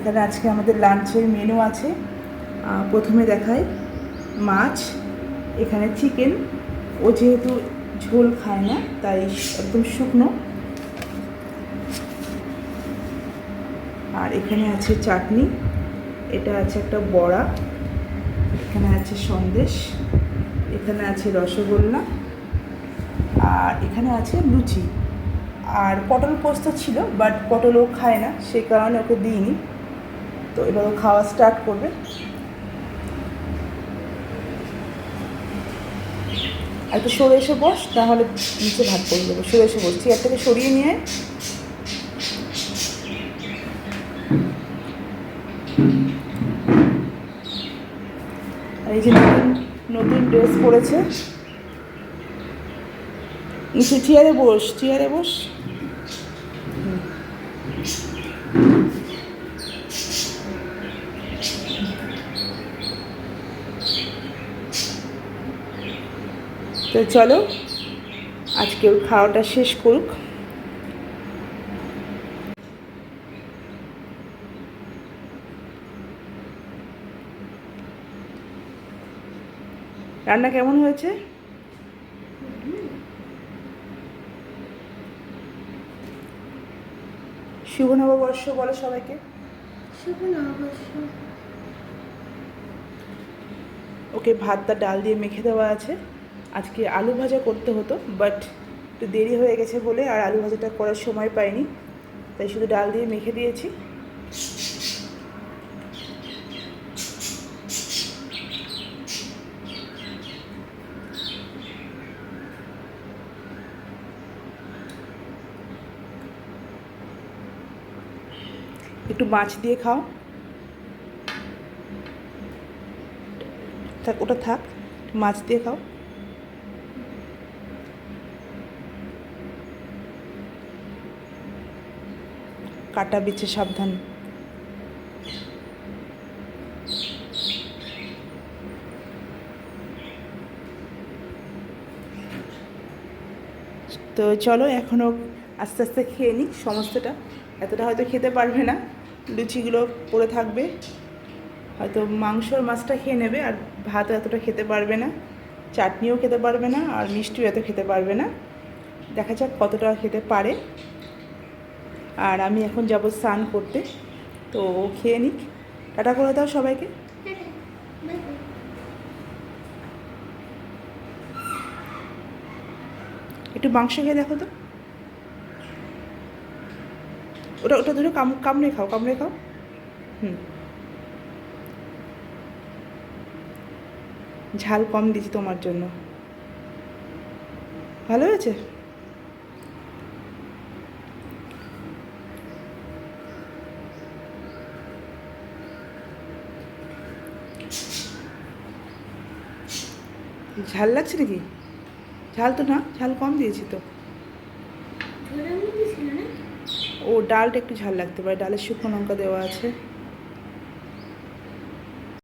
এখানে আজকে আমাদের লাঞ্চের মেনু আছে। প্রথমে দেখাই মাছ, এখানে চিকেন। ও যেহেতু ঝোল খায় না তাই একদম শুকনো। আর এখানে আছে চাটনি, এটা আছে একটা বড়া, এখানে আছে সন্দেশ, এখানে আছে রসগোল্লা, আর এখানে আছে লুচি। আর পটল পোস্ত ছিল, বাট পটল ও খায় না, সেই কারণে ওকে দিইনি। তো এবার ও খাওয়া স্টার্ট করবে। আর একটু সরে এসে বস, তাহলে নিচে ভাত করে দেবো। সরে এসে বস, চেয়ার থেকে সরিয়ে নিয়ে। আর এই যে নতুন নতুন ড্রেস পরেছে। নিচে চেয়ারে বস, চেয়ারে বস। তো চলো আজকে ওর খাওয়াটা শেষ করুক। রান্না কেমন হয়েছে? শুভ নববর্ষ বলো সবাইকে। শুভ নববর্ষ। ওকে ভাতটা ডাল দিয়ে মেখে দেওয়া আছে। আজকে আলু ভাজা করতে হতো, বাট একটু দেরি হয়ে গেছে বলে আর আলু ভাজাটা করার সময় পাইনি, তাই শুধু ডাল দিয়ে মেখে দিয়েছি। একটু মাছ দিয়ে খাও। থাক, ওটা থাক, মাছ দিয়ে খাও। কাটা বিছে সাবধান। তো চলো এখনও আস্তে আস্তে খেয়ে নিই সমস্তটা। এতটা হয়তো খেতে পারবে না, লুচিগুলো পড়ে থাকবে, হয়তো মাংসর মাছটা খেয়ে নেবে, আর ভাত এতটা খেতে পারবে না, চাটনিও খেতে পারবে না, আর মিষ্টিও এত খেতে পারবে না। দেখা যাক কতটা খেতে পারে। আর আমি এখন যাব স্নান করতে, তো ও খেয়ে নিক। টাটা করে দাও সবাইকে। একটু মাংস খেয়ে দেখো তো। ওটা ওটা ধরে কামড়ে খাও, কামড়ে খাও। ঝাল কম দিয়েছি তোমার জন্য। ভালো হয়েছে? ঝাল লাগছে নাকি? ঝাল তো না, ঝাল কম দিয়েছি তো। ও ডালটা একটু ঝাল লাগতে পারে, ডালের শুকনো লঙ্কা দেওয়া আছে।